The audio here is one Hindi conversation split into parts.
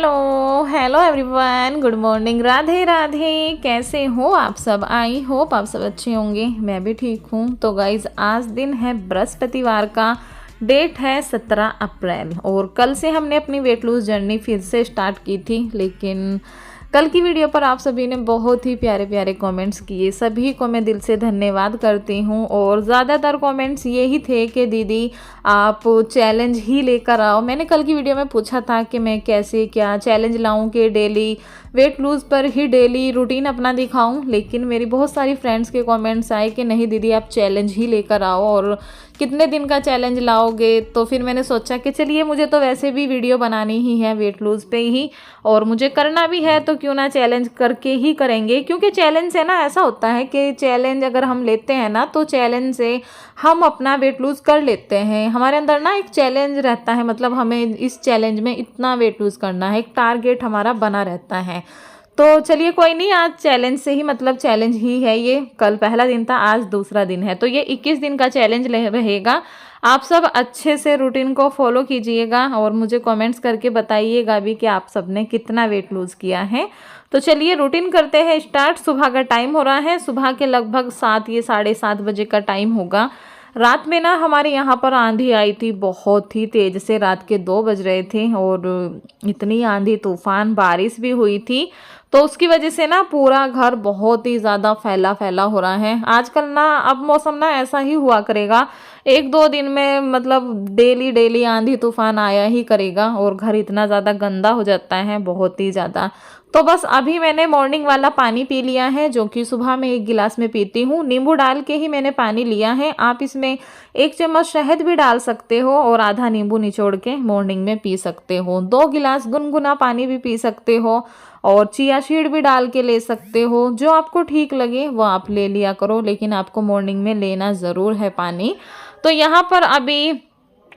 Hello hello everyone, good morning, Radhe Radhe. कैसे हो आप सब? आई होप आप सब अच्छे होंगे। मैं भी ठीक हूँ। तो गाइज आज दिन है बृहस्पतिवार का, डेट है 17 अप्रैल और कल से हमने अपनी वेट लूज जर्नी फिर से स्टार्ट की थी। लेकिन कल की वीडियो पर आप सभी ने बहुत ही प्यारे प्यारे कमेंट्स किए, सभी को मैं दिल से धन्यवाद करती हूँ। और ज़्यादातर कमेंट्स यही थे कि दीदी आप चैलेंज ही लेकर आओ। मैंने कल की वीडियो में पूछा था कि मैं कैसे क्या चैलेंज लाऊं कि डेली वेट लूज़ पर ही डेली रूटीन अपना दिखाऊं, लेकिन मेरी बहुत सारी फ्रेंड्स के कमेंट्स आए कि नहीं दीदी आप चैलेंज ही लेकर आओ और कितने दिन का चैलेंज लाओगे। तो फिर मैंने सोचा कि चलिए मुझे तो वैसे भी वीडियो बनानी ही है वेट लूज़ पे ही और मुझे करना भी है, तो क्यों ना चैलेंज करके ही करेंगे। क्योंकि चैलेंज से ना ऐसा होता है कि चैलेंज अगर हम लेते हैं ना तो चैलेंज से हम अपना वेट लूज़ कर लेते हैं। हमारे अंदर ना एक चैलेंज रहता है, मतलब हमें इस चैलेंज में इतना वेट लूज़ करना है, एक टारगेट हमारा बना रहता है। तो चलिए कोई नहीं, आज चैलेंज से ही मतलब चैलेंज ही है ये। कल पहला दिन था, आज दूसरा दिन है, तो ये 21 दिन का चैलेंज रहेगा। आप सब अच्छे से रूटीन को फॉलो कीजिएगा और मुझे कमेंट्स करके बताइएगा भी कि आप सब ने कितना वेट लूज़ किया है। तो चलिए रूटीन करते हैं स्टार्ट। सुबह का टाइम हो रहा है, सुबह के लगभग 7 या 7:30 बजे का टाइम होगा। रात में ना हमारे यहाँ पर आंधी आई थी, बहुत ही तेज़ से, रात के 2 बज रहे थे और इतनी आंधी तूफान बारिश भी हुई थी। तो उसकी वजह से ना पूरा घर बहुत ही ज़्यादा फैला फैला हो रहा है। आजकल ना अब मौसम ना ऐसा ही हुआ करेगा, 1-2 दिन में मतलब डेली डेली आंधी तूफान आया ही करेगा और घर इतना ज़्यादा गंदा हो जाता है, बहुत ही ज़्यादा। तो बस अभी मैंने मॉर्निंग वाला पानी पी लिया है, जो कि सुबह में 1 गिलास में पीती हूँ। नींबू डाल के ही मैंने पानी लिया है। आप इसमें 1 चम्मच शहद भी डाल सकते हो और आधा नींबू निचोड़ के मॉर्निंग में पी सकते हो। 2 गिलास गुनगुना पानी भी पी सकते हो और चिया सीड भी डाल के ले सकते हो। जो आपको ठीक लगे वो आप ले लिया करो, लेकिन आपको मॉर्निंग में लेना ज़रूर है पानी। तो यहाँ पर अभी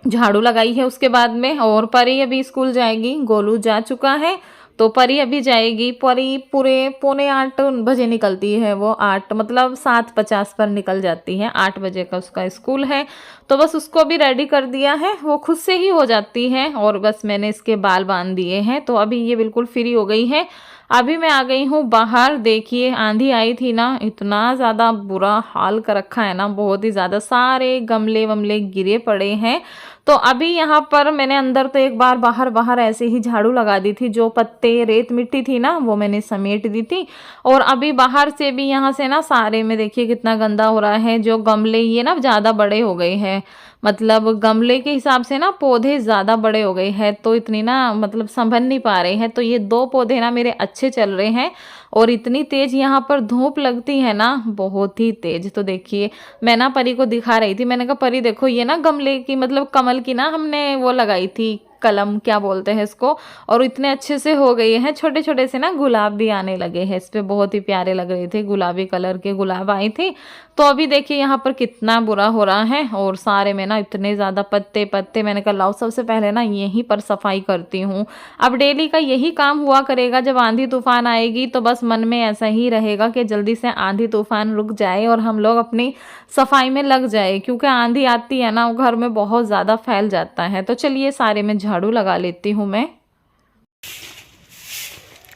झाड़ू लगाई है उसके बाद में, और परी अभी स्कूल जाएगी, गोलू जा चुका है तो परी अभी जाएगी। परी पूरे 7:45 निकलती है, वो 8 मतलब 7:50 पर निकल जाती है। 8 बजे का उसका स्कूल है, तो बस उसको भी रेडी कर दिया है, वो खुद से ही हो जाती है। और बस मैंने इसके बाल बांध दिए हैं, तो अभी ये बिल्कुल फ्री हो गई है। अभी मैं आ गई हूँ बाहर। देखिए आंधी आई थी ना, इतना ज़्यादा बुरा हाल कर रखा है ना, बहुत ही ज़्यादा, सारे गमले वमले गिरे पड़े हैं। तो अभी यहाँ पर मैंने अंदर तो एक बार बाहर बाहर ऐसे ही झाड़ू लगा दी थी, जो पत्ते रेत मिट्टी थी ना वो मैंने समेट दी थी। और अभी बाहर से भी यहाँ से ना सारे में देखिए कितना गंदा हो रहा है। जो गमले ये ना ज़्यादा बड़े हो गए हैं, मतलब गमले के हिसाब से ना पौधे ज़्यादा बड़े हो गए हैं, तो इतनी ना मतलब संभल नहीं पा रहे हैं। तो ये 2 पौधे ना मेरे अच्छे चल रहे हैं और इतनी तेज यहाँ पर धूप लगती है ना, बहुत ही तेज। तो देखिए मैं ना परी को दिखा रही थी, मैंने कहा परी देखो ये ना गमले की मतलब कमल की ना हमने वो लगाई थी, कलम क्या बोलते हैं इसको, और इतने अच्छे से हो गए हैं। छोटे छोटे से ना गुलाब भी आने लगे हैं इस पे, बहुत ही प्यारे लग रहे थे, गुलाबी कलर के गुलाब आए थे। तो अभी देखिए यहाँ पर कितना बुरा हो रहा है और सारे में ना इतने ज़्यादा पत्ते पत्ते। मैंने कहा लाओ सबसे पहले ना यहीं पर सफाई करती हूँ। अब डेली का यही काम हुआ करेगा, जब आंधी तूफान आएगी तो बस मन में ऐसा ही रहेगा कि जल्दी से आंधी तूफान रुक जाए और हम लोग अपनी सफाई में लग जाए, क्योंकि आंधी आती है ना वो घर में बहुत ज़्यादा फैल जाता है। तो चलिए सारे में झाड़ू लगा लेती हूँ मैं।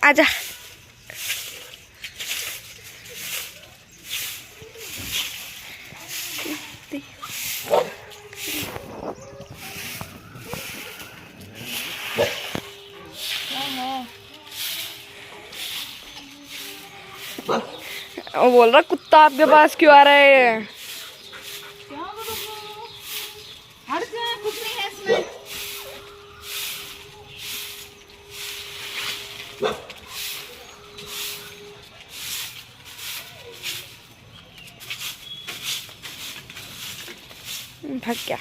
आजा वो बोल रहा कुत्ता आपके पास क्यों आ रहा है? हट जा, कुछ नहीं है इसमें। भाग गया।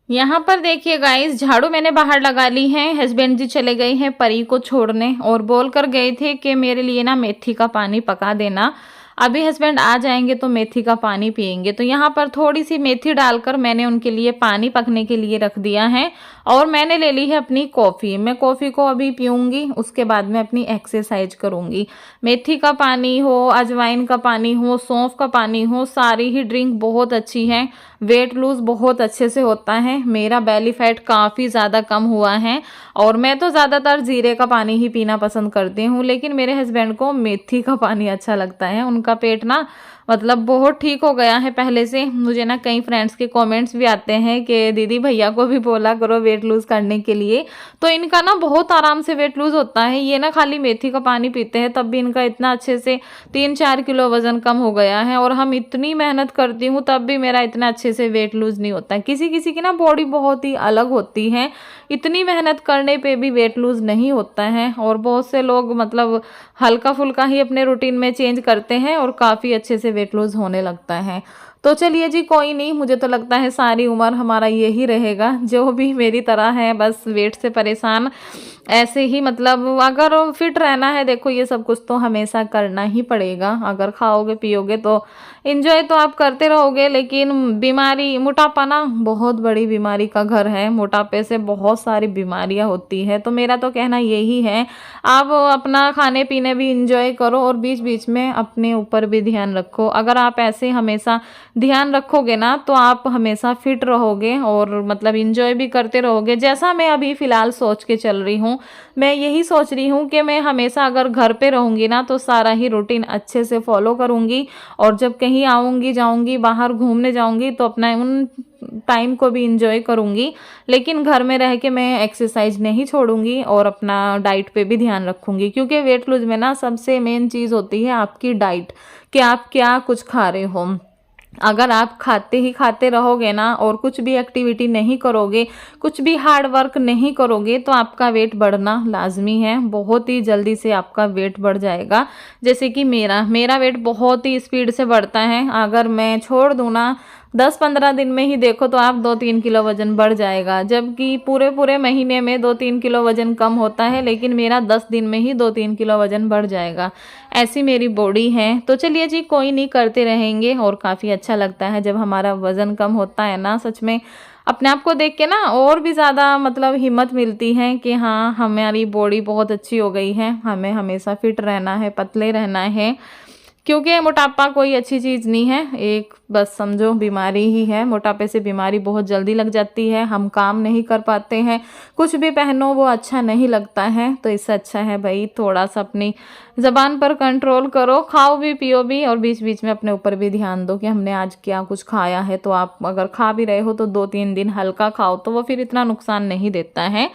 यहाँ पर देखिए गाइस, झाड़ू मैंने बाहर लगा ली है। हस्बैंड जी चले गए हैं परी को छोड़ने और बोल कर गए थे कि मेरे लिए ना मेथी का पानी पका देना। अभी हस्बैंड आ जाएंगे तो मेथी का पानी पियेंगे। तो यहाँ पर थोड़ी सी मेथी डालकर मैंने उनके लिए पानी पकने के लिए रख दिया है और मैंने ले ली है अपनी कॉफ़ी। मैं कॉफ़ी को अभी पीऊँगी, उसके बाद मैं अपनी एक्सरसाइज करूँगी। मेथी का पानी हो, अजवाइन का पानी हो, सौंफ का पानी हो, सारी ही ड्रिंक बहुत अच्छी है। वेट लूज़ बहुत अच्छे से होता है। मेरा बेली फैट काफ़ी ज़्यादा कम हुआ है और मैं तो ज़्यादातर जीरे का पानी ही पीना पसंद करती हूँ, लेकिन मेरे हस्बैंड को मेथी का पानी अच्छा लगता है। उनका पेट ना मतलब बहुत ठीक हो गया है पहले से। मुझे ना कई फ्रेंड्स के कमेंट्स भी आते हैं कि दीदी भैया को भी बोला करो वेट लूज़ करने के लिए। तो इनका ना बहुत आराम से वेट लूज़ होता है। ये ना खाली मेथी का पानी पीते हैं तब भी इनका इतना अच्छे से 3-4 किलो वज़न कम हो गया है। और हम इतनी मेहनत करती हूँ तब भी मेरा इतना अच्छे से वेट लूज़ नहीं होता है। किसी किसी की ना बॉडी बहुत ही अलग होती है, इतनी मेहनत करने पे भी वेट लूज़ नहीं होता है। और बहुत से लोग मतलब हल्का फुल्का ही अपने रूटीन में चेंज करते हैं और काफ़ी अच्छे से वेट लूज़ होने लगता है। तो चलिए जी, कोई नहीं, मुझे तो लगता है सारी उम्र हमारा यही रहेगा। जो भी मेरी तरह है बस वेट से परेशान, ऐसे ही मतलब अगर फिट रहना है, देखो ये सब कुछ तो हमेशा करना ही पड़ेगा। अगर खाओगे पियोगे तो एंजॉय तो आप करते रहोगे, लेकिन बीमारी, मोटापा ना बहुत बड़ी बीमारी का घर है। मोटापे से बहुत सारी बीमारियां होती है। तो मेरा तो कहना यही है, आप अपना खाने पीने भी एंजॉय करो और बीच बीच में अपने ऊपर भी ध्यान रखो। अगर आप ऐसे हमेशा ध्यान रखोगे ना तो आप हमेशा फिट रहोगे और मतलब एंजॉय भी करते रहोगे। जैसा मैं अभी फ़िलहाल सोच के चल रही हूँ, मैं यही सोच रही हूँ कि मैं हमेशा अगर घर पे रहूँगी ना तो सारा ही रूटीन अच्छे से फॉलो करूँगी और जब कहीं आऊँगी जाऊँगी बाहर घूमने जाऊँगी तो अपना उन टाइम को भी इंजॉय करूँगी। लेकिन घर में रह के मैं एक्सरसाइज नहीं छोड़ूंगी और अपना डाइट पे भी ध्यान रखूँगी, क्योंकि वेट लूज में ना सबसे मेन चीज़ होती है आपकी डाइट, कि आप क्या कुछ खा रहे हो। अगर आप खाते ही खाते रहोगे ना और कुछ भी एक्टिविटी नहीं करोगे, कुछ भी हार्ड वर्क नहीं करोगे, तो आपका वेट बढ़ना लाजमी है। बहुत ही जल्दी से आपका वेट बढ़ जाएगा। जैसे कि मेरा वेट बहुत ही स्पीड से बढ़ता है। अगर मैं छोड़ दूँ ना 10-15 दिन में ही देखो तो आप 2-3 किलो वजन बढ़ जाएगा, जबकि पूरे पूरे महीने में 2-3 किलो वजन कम होता है, लेकिन मेरा 10 दिन में ही 2-3 किलो वजन बढ़ जाएगा। ऐसी मेरी बॉडी है। तो चलिए जी, कोई नहीं, करते रहेंगे और काफ़ी अच्छा लगता है जब हमारा वज़न कम होता है ना। सच में अपने आप को देख के ना और भी ज़्यादा मतलब हिम्मत मिलती है कि हाँ, हमारी बॉडी बहुत अच्छी हो गई है, हमें हमेशा फिट रहना है, पतले रहना है। क्योंकि मोटापा कोई अच्छी चीज़ नहीं है, एक बस समझो बीमारी ही है। मोटापे से बीमारी बहुत जल्दी लग जाती है, हम काम नहीं कर पाते हैं, कुछ भी पहनो वो अच्छा नहीं लगता है। तो इससे अच्छा है भाई थोड़ा सा अपनी ज़बान पर कंट्रोल करो, खाओ भी पियो भी और बीच बीच में अपने ऊपर भी ध्यान दो कि हमने आज क्या कुछ खाया है। तो आप अगर खा भी रहे हो तो 2-3 दिन हल्का खाओ, तो वो फिर इतना नुकसान नहीं देता है।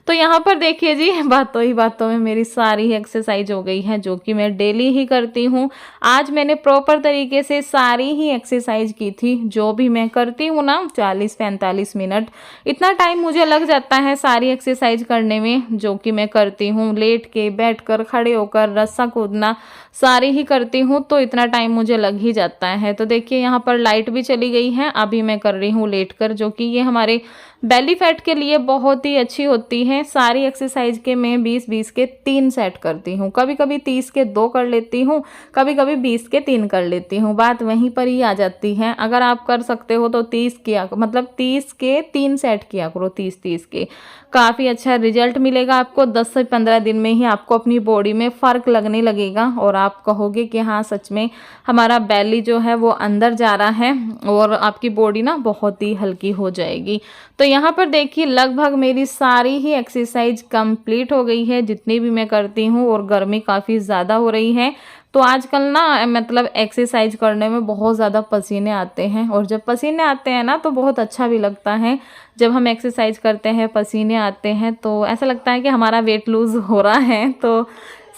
तो यहाँ पर देखिए जी, बातों ही बातों में मेरी सारी एक्सरसाइज हो गई है, जो कि मैं डेली ही करती हूँ। आज मैंने प्रॉपर तरीके से सारी ही एक्सरसाइज की थी। जो भी मैं करती हूँ ना 40-45 मिनट इतना टाइम मुझे लग जाता है सारी एक्सरसाइज करने में, जो कि मैं करती हूँ। लेट के, बैठ कर, खड़े होकर, रस्सा कूदना सारी ही करती हूँ, तो इतना टाइम मुझे लग ही जाता है। तो देखिए यहाँ पर लाइट भी चली गई है, अभी मैं कर रही हूँ लेट कर, जो कि ये हमारे बेली फैट के लिए बहुत ही अच्छी होती है। सारी एक्सरसाइज के मैं 20-20 के 3 सेट करती हूँ, कभी कभी 30 के 2 कर लेती हूँ, कभी कभी 20 के 3 कर लेती हूँ। बात वहीं पर ही आ जाती है। अगर आप कर सकते हो तो 30 किया, मतलब 30 के 3 सेट किया करो, 30-30 के। काफ़ी अच्छा रिजल्ट मिलेगा आपको। 10 से 15 दिन में ही आपको अपनी बॉडी में फ़र्क लगने लगेगा और आप कहोगे कि हाँ सच में हमारा बेली जो है वो अंदर जा रहा है और आपकी बॉडी ना बहुत ही हल्की हो जाएगी। तो यहाँ पर देखिए लगभग मेरी सारी ही एक्सरसाइज कंप्लीट हो गई है, जितनी भी मैं करती हूँ। और गर्मी काफ़ी ज़्यादा हो रही है, तो आजकल ना मतलब एक्सरसाइज करने में बहुत ज़्यादा पसीने आते हैं, और जब पसीने आते हैं ना तो बहुत अच्छा भी लगता है। जब हम एक्सरसाइज करते हैं, पसीने आते हैं, तो ऐसा लगता है कि हमारा वेट लूज़ हो रहा है। तो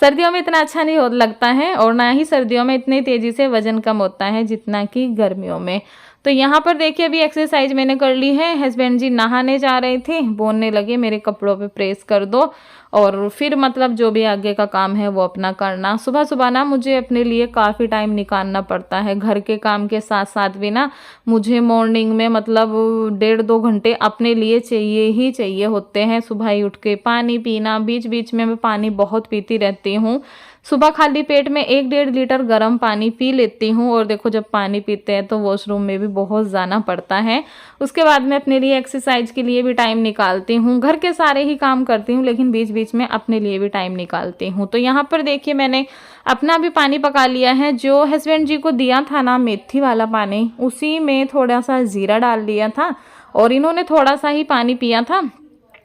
सर्दियों में इतना अच्छा नहीं लगता है, और ना ही सर्दियों में इतनी तेज़ी से वज़न कम होता है जितना कि गर्मियों में। तो यहाँ पर देखिए अभी एक्सरसाइज मैंने कर ली है। हस्बैंड जी नहाने जा रहे थे, बोलने लगे मेरे कपड़ों पे प्रेस कर दो, और फिर मतलब जो भी आगे का काम है वो अपना करना। सुबह सुबह ना मुझे अपने लिए काफ़ी टाइम निकालना पड़ता है, घर के काम के साथ साथ भी ना मुझे मॉर्निंग में मतलब 1.5-2 घंटे अपने लिए चाहिए ही चाहिए होते हैं। सुबह ही उठ के पानी पीना, बीच बीच में मैं पानी बहुत पीती रहती लेती हूँ। सुबह खाली पेट में 1-1.5 लीटर गर्म पानी पी लेती हूँ। और देखो जब पानी पीते हैं तो वॉशरूम में भी बहुत जाना पड़ता है। उसके बाद मैं अपने लिए एक्सरसाइज के लिए भी टाइम निकालती हूँ। घर के सारे ही काम करती हूँ लेकिन बीच बीच में अपने लिए भी टाइम निकालती हूँ। तो यहाँ पर देखिए मैंने अपना भी पानी पका लिया है। जो हस्बैंड जी को दिया था ना मेथी वाला पानी, उसी में थोड़ा सा जीरा डाल दिया था और इन्होंने थोड़ा सा ही पानी पिया था।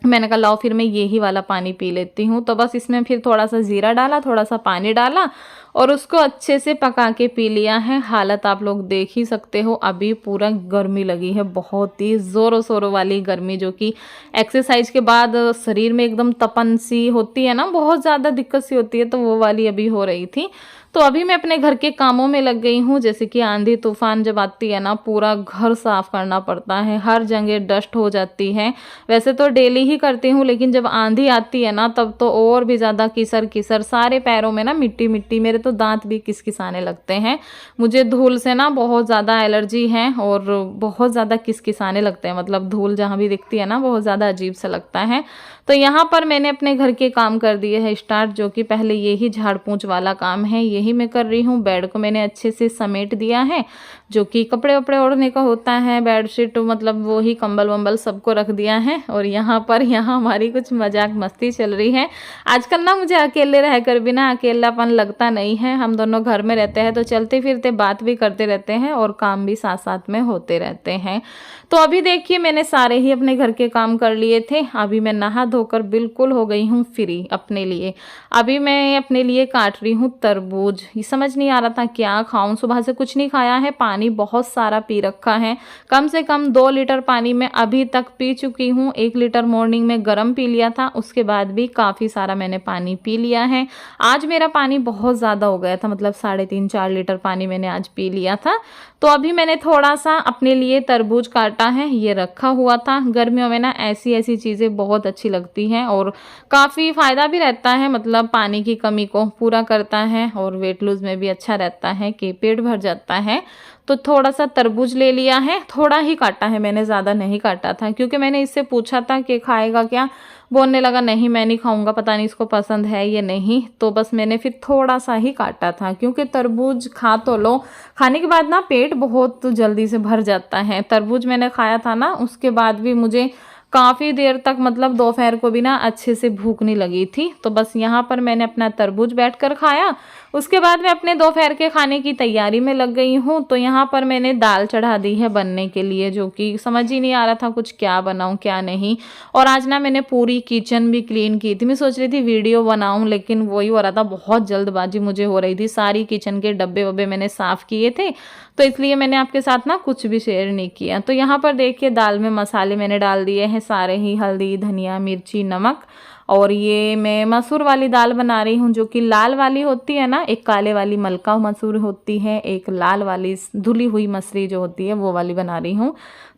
मैंने कहा लाओ फिर मैं यही वाला पानी पी लेती हूँ। तो बस इसमें फिर थोड़ा सा जीरा डाला, थोड़ा सा पानी डाला और उसको अच्छे से पका के पी लिया है। हालत आप लोग देख ही सकते हो, अभी पूरा गर्मी लगी है, बहुत ही ज़ोरों शोरों वाली गर्मी, जो कि एक्सरसाइज के बाद शरीर में एकदम तपन सी होती है ना, बहुत ज़्यादा दिक्कत सी होती है, तो वो वाली अभी हो रही थी। तो अभी मैं अपने घर के कामों में लग गई हूँ। जैसे कि आंधी तूफान जब आती है ना, पूरा घर साफ करना पड़ता है, हर जगह डस्ट हो जाती है। वैसे तो डेली ही करती हूँ लेकिन जब आंधी आती है ना तब तो और भी ज़्यादा किसर किसर, सारे पैरों में ना मिट्टी मिट्टी, मेरे तो दांत भी किसकिसाने लगते हैं। मुझे धूल से ना बहुत ज़्यादा एलर्जी है और बहुत ज़्यादा किसकिसाने लगते हैं, मतलब धूल जहाँ भी दिखती है ना बहुत ज़्यादा अजीब सा लगता है। तो यहाँ पर मैंने अपने घर के काम कर दिए हैं स्टार्ट, जो कि पहले यही झाड़ पोंछ वाला काम है यही मैं कर रही हूँ। बेड को मैंने अच्छे से समेट दिया है, जो कि कपड़े वपड़े ओढ़ने का होता है, बेडशीट मतलब वो ही कंबल वंबल सबको रख दिया है। और यहाँ पर हमारी कुछ मजाक मस्ती चल रही है। आजकल ना मुझे अकेले रहकर भी ना अकेलापन लगता नहीं है। हम दोनों घर में रहते हैं तो चलते फिरते बात भी करते रहते हैं और काम भी साथ साथ में होते रहते हैं। तो अभी देखिए मैंने सारे ही अपने घर के काम कर लिए थे। अभी मैं नहा धोकर बिल्कुल हो गई हूँ फ्री अपने लिए। अभी मैं अपने लिए काट रही हूँ तरबूज। ये समझ नहीं आ रहा था क्या खाऊं, सुबह से कुछ नहीं खाया है, पानी बहुत सारा पी रखा है, कम से कम 2 लीटर पानी मैं अभी तक पी चुकी हूँ। 1 लीटर मॉर्निंग में गर्म पी लिया था, उसके बाद भी काफ़ी सारा मैंने पानी पी लिया है। आज मेरा पानी बहुत ज़्यादा हो गया था, मतलब 3.5-4 लीटर पानी मैंने आज पी लिया था। तो अभी मैंने थोड़ा सा अपने लिए तरबूज काटा है, ये रखा हुआ था। गर्मियों में ना ऐसी ऐसी चीज़ें बहुत अच्छी लगती हैं और काफ़ी फ़ायदा भी रहता है, मतलब पानी की कमी को पूरा करता है और वेट लूज़ में भी अच्छा रहता है कि पेट भर जाता है। तो थोड़ा सा तरबूज ले लिया है, थोड़ा ही काटा है मैंने, ज़्यादा नहीं काटा था, क्योंकि मैंने इससे पूछा था कि खाएगा क्या, बोलने लगा नहीं मैं नहीं खाऊंगा, पता नहीं इसको पसंद है ये नहीं। तो बस मैंने फिर थोड़ा सा ही काटा था, क्योंकि तरबूज खा तो लो, खाने के बाद ना पेट बहुत जल्दी से भर जाता है। तरबूज मैंने खाया था ना, उसके बाद भी मुझे काफ़ी देर तक, मतलब दोपहर को भी ना अच्छे से भूख नहीं लगी थी। तो बस यहाँ पर मैंने अपना तरबूज बैठकर खाया। उसके बाद मैं अपने दोपहर के खाने की तैयारी में लग गई हूँ। तो यहाँ पर मैंने दाल चढ़ा दी है बनने के लिए, जो कि समझ ही नहीं आ रहा था कुछ क्या बनाऊँ क्या नहीं। और आज ना मैंने पूरी किचन भी क्लीन की थी। मैं सोच रही थी वीडियो बनाऊँ, लेकिन वही हो रहा था, बहुत जल्दबाजी मुझे हो रही थी। सारी किचन के डब्बे वब्बे मैंने साफ़ किए थे, तो इसलिए मैंने आपके साथ ना कुछ भी शेयर नहीं किया। तो यहाँ पर देखिए दाल में मसाले मैंने डाल दिए हैं सारे ही, हल्दी धनिया मिर्ची नमक। और ये मैं मसूर वाली दाल बना रही हूँ, जो कि लाल वाली होती है ना, एक काले वाली मलका मसूर होती है, एक लाल वाली धुली हुई मसूरी जो होती है वो वाली बना रही हूँ।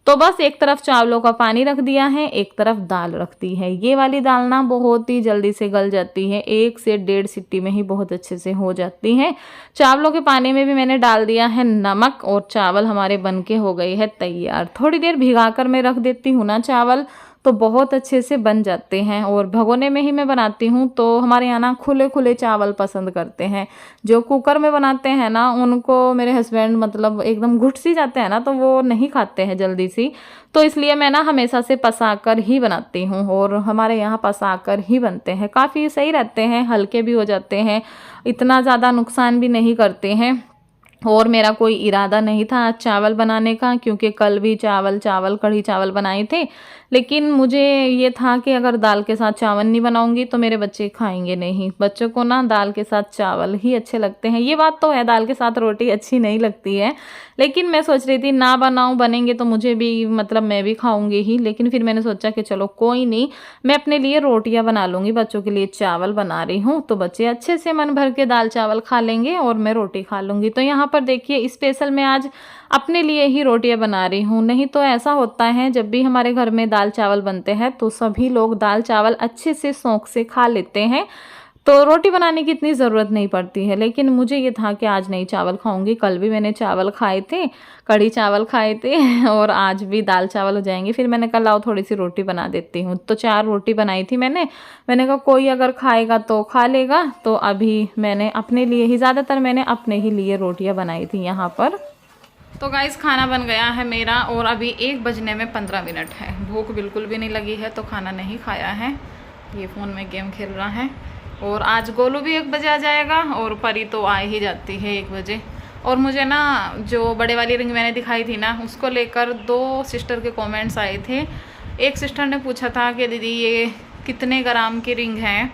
तो बस एक तरफ चावलों का पानी रख दिया है, एक तरफ दाल रख दी है। ये वाली दाल ना बहुत ही जल्दी से गल जाती है, 1 से 1.5 सीटी में ही बहुत अच्छे से हो जाती है। चावलों के पानी में भी मैंने डाल दिया है नमक और चावल हमारे बनके हो गए हैं तैयार। थोड़ी देर भिगाकर मैं रख देती हूँ ना चावल, तो बहुत अच्छे से बन जाते हैं। और भगोने में ही मैं बनाती हूँ, तो हमारे यहाँ ना खुले खुले चावल पसंद करते हैं। जो कुकर में बनाते हैं ना, उनको मेरे हस्बैंड मतलब एकदम घुट सी जाते हैं ना, तो वो नहीं खाते हैं जल्दी सी। तो इसलिए मैं ना हमेशा से पसा कर ही बनाती हूँ, और हमारे यहाँ पसा कर ही बनते हैं, काफ़ी सही रहते हैं, हल्के भी हो जाते हैं, इतना ज़्यादा नुकसान भी नहीं करते हैं। और मेरा कोई इरादा नहीं था आज चावल बनाने का, क्योंकि कल भी चावल कढ़ी चावल बनाए थे। लेकिन मुझे ये था कि अगर दाल के साथ चावल नहीं बनाऊंगी तो मेरे बच्चे खाएंगे नहीं। बच्चों को ना दाल के साथ चावल ही अच्छे लगते हैं, ये बात तो है, दाल के साथ रोटी अच्छी नहीं लगती है। लेकिन मैं सोच रही थी ना बनाऊं, बनेंगे तो मुझे भी, मतलब मैं भी खाऊंगी ही। लेकिन फिर मैंने सोचा कि चलो कोई नहीं, मैं अपने लिए रोटियां बना लूँगी, बच्चों के लिए चावल बना रही हूँ, तो बच्चे अच्छे से मन भर के दाल चावल खा लेंगे और मैं रोटी खा लूँगी। तो यहाँ पर देखिए स्पेशल मैं आज अपने लिए ही रोटियां बना रही हूँ। नहीं तो ऐसा होता है जब भी हमारे घर में दाल चावल बनते हैं तो सभी लोग दाल चावल अच्छे से शौक से खा लेते हैं। तो रोटी बनाने की इतनी ज़रूरत नहीं पड़ती है। लेकिन मुझे ये था कि आज नहीं चावल खाऊंगी, कल भी मैंने चावल खाए थे, कढ़ी चावल खाए थे और आज भी दाल चावल हो जाएंगे। फिर मैंने कहा लाओ थोड़ी सी रोटी बना देती हूँ, तो 4 रोटी बनाई थी मैंने कहा कोई अगर खाएगा तो खा लेगा। तो अभी मैंने अपने लिए ही, ज़्यादातर मैंने अपने ही लिए रोटियाँ बनाई थी यहाँ पर। तो गाइस खाना बन गया है मेरा और अभी 1 बजने में 15 मिनट है। भूख बिल्कुल भी नहीं लगी है तो खाना नहीं खाया है। ये फ़ोन में गेम खेल रहा है। और आज गोलू भी 1 बजे आ जाएगा और परी तो आ ही जाती है 1 बजे। और मुझे ना जो बड़े वाली रिंग मैंने दिखाई थी ना, उसको लेकर 2 सिस्टर के कमेंट्स आए थे। एक सिस्टर ने पूछा था कि दीदी ये कितने ग्राम की रिंग है,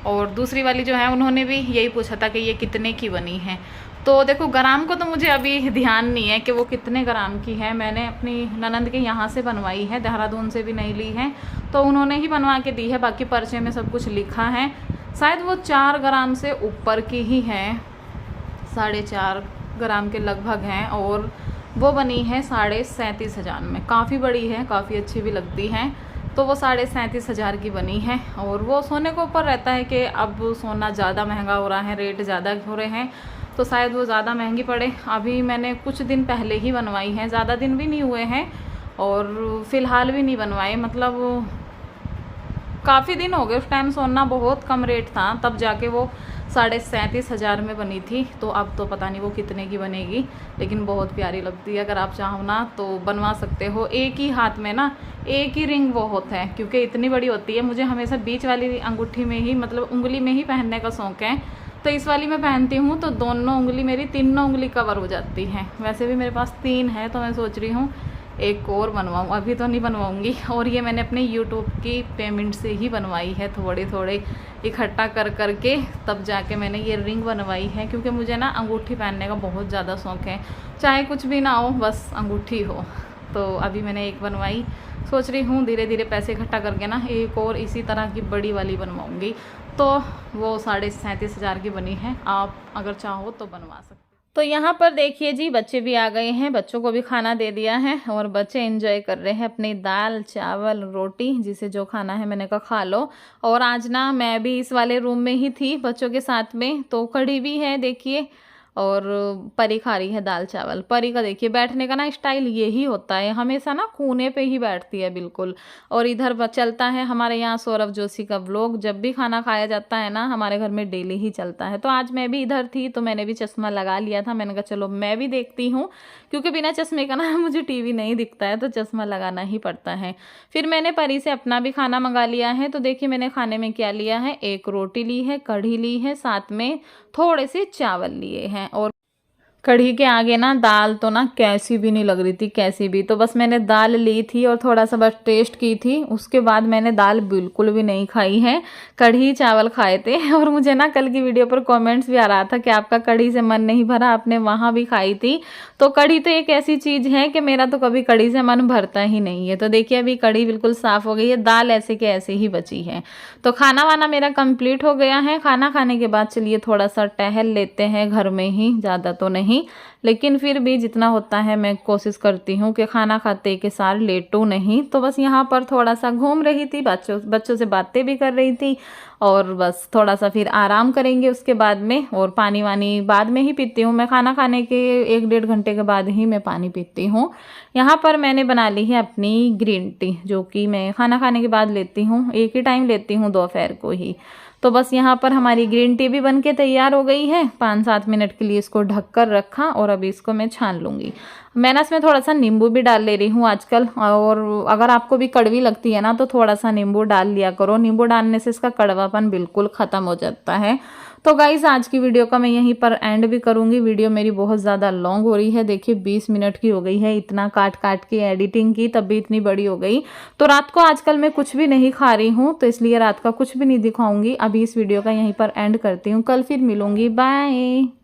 और दूसरी वाली जो है उन्होंने भी यही पूछा था कि ये कितने की बनी है। तो देखो ग्राम को तो मुझे अभी ध्यान नहीं है कि वो कितने ग्राम की है। मैंने अपनी ननंद के यहाँ से बनवाई है, देहरादून से भी नहीं ली है, तो उन्होंने ही बनवा के दी है। बाकी पर्चे में सब कुछ लिखा है, शायद वो 4 ग्राम से ऊपर की ही है, 4.5 ग्राम के लगभग हैं। और वो बनी है 37,500 में, काफ़ी बड़ी है, काफ़ी अच्छी भी लगती है। तो वो 37,500 की बनी है। और वो सोने के ऊपर रहता है कि अब सोना ज़्यादा महंगा हो रहा है, रेट ज़्यादा हो रहे हैं, तो शायद वो ज़्यादा महंगी पड़े। अभी मैंने कुछ दिन पहले ही बनवाई है, ज़्यादा दिन भी नहीं हुए हैं और फ़िलहाल भी नहीं बनवाए, मतलब काफ़ी दिन हो गए। उस टाइम सोना बहुत कम रेट था, तब जाके वो 37,500 में बनी थी। तो अब तो पता नहीं वो कितने की बनेगी, लेकिन बहुत प्यारी लगती है। अगर आप चाहो ना तो बनवा सकते हो। एक ही हाथ में ना एक ही रिंग बहुत है, क्योंकि इतनी बड़ी होती है। मुझे हमेशा बीच वाली अंगूठी में ही, मतलब उंगली में ही पहनने का शौक़ है, तो इस वाली में पहनती हूँ तो दोनों उंगली, मेरी तीनों उंगली कवर हो जाती हैं। वैसे भी मेरे पास 3 है, तो मैं सोच रही हूँ एक और बनवाऊँ, अभी तो नहीं बनवाऊँगी। और ये मैंने अपने यूट्यूब की पेमेंट से ही बनवाई है, थोड़े थोड़े इकट्ठा कर करके तब जाके मैंने ये रिंग बनवाई है। क्योंकि मुझे ना अंगूठी पहनने का बहुत ज़्यादा शौक़ है, चाहे कुछ भी ना हो, बस अंगूठी हो। तो अभी मैंने एक बनवाई, सोच रही हूँ धीरे धीरे पैसे इकट्ठा करके ना एक और इसी तरह की बड़ी वाली बनवाऊँगी। तो वो 37,500 की बनी है, आप अगर चाहो तो बनवा सकते। तो यहाँ पर देखिए जी, बच्चे भी आ गए हैं, बच्चों को भी खाना दे दिया है और बच्चे एंजॉय कर रहे हैं अपनी दाल चावल रोटी, जिसे जो खाना है मैंने कहा खा लो। और आज ना मैं भी इस वाले रूम में ही थी बच्चों के साथ में, तो कढ़ी भी है देखिए, और परी खा रही है दाल चावल। परी का देखिए बैठने का ना स्टाइल यही होता है, हमेशा ना कोने पे ही बैठती है बिल्कुल। और इधर चलता है हमारे यहाँ सौरभ जोशी का व्लॉग, जब भी खाना खाया जाता है ना हमारे घर में डेली ही चलता है। तो आज मैं भी इधर थी तो मैंने भी चश्मा लगा लिया था, मैंने कहा चलो मैं भी देखती हूँ, क्योंकि बिना चश्मे का ना मुझे टीवी नहीं दिखता है, तो चश्मा लगाना ही पड़ता है। फिर मैंने परी से अपना भी खाना मंगा लिया है। तो देखिए मैंने खाने में क्या लिया है, एक रोटी ली है, कढ़ी ली है, साथ में थोड़े से चावल लिए हैं। और कढ़ी के आगे ना दाल तो ना कैसी भी नहीं लग रही थी, कैसी भी। तो बस मैंने दाल ली थी और थोड़ा सा बस टेस्ट की थी, उसके बाद मैंने दाल बिल्कुल भी नहीं खाई है, कढ़ी चावल खाए थे। और मुझे ना कल की वीडियो पर कमेंट्स भी आ रहा था कि आपका कढ़ी से मन नहीं भरा, आपने वहाँ भी खाई थी। तो कढ़ी तो एक ऐसी चीज़ है कि मेरा तो कभी कढ़ी से मन भरता ही नहीं है। तो देखिए अभी कढ़ी बिल्कुल साफ़ हो गई है, दाल ऐसे के ऐसे ही बची है। तो खाना वाना मेरा कंप्लीट हो गया है। खाना खाने के बाद चलिए थोड़ा सा टहल लेते हैं घर में ही, ज़्यादा तो नहीं, लेकिन फिर भी जितना होता है मैं कोशिश करती हूँ कि खाना खाते के साथ लेटूं नहीं। तो बस यहाँ पर थोड़ा सा घूम रही थी, बच्चों से बातें भी कर रही थी, और बस थोड़ा सा फिर आराम करेंगे उसके बाद में। और पानी वानी बाद में ही पीती हूँ मैं, खाना खाने के 1-1.5 घंटे के बाद ही मैं पानी पीती हूँ। यहाँ पर मैंने बना ली है अपनी ग्रीन टी, जो कि मैं खाना खाने के बाद लेती हूँ, एक ही टाइम लेती हूँ, दोपहर को ही। तो बस यहाँ पर हमारी ग्रीन टी भी बनके तैयार हो गई है। 5-7 मिनट के लिए इसको ढक कर रखा और अभी इसको मैं छान लूँगी। मैं ना इसमें थोड़ा सा नींबू भी डाल ले रही हूँ आजकल, और अगर आपको भी कड़वी लगती है ना तो थोड़ा सा नींबू डाल लिया करो, नींबू डालने से इसका कड़वापन बिल्कुल ख़त्म हो जाता है। तो गाइज़ आज की वीडियो का मैं यहीं पर एंड भी करूँगी। वीडियो मेरी बहुत ज़्यादा लॉन्ग हो रही है, देखिए 20 मिनट की हो गई है, इतना काट काट के एडिटिंग की तब भी इतनी बड़ी हो गई। तो रात को आजकल मैं कुछ भी नहीं खा रही हूँ, तो इसलिए रात का कुछ भी नहीं दिखाऊंगी। अभी इस वीडियो का यहीं पर एंड करती हूँ, कल फिर मिलूँगी, बाय।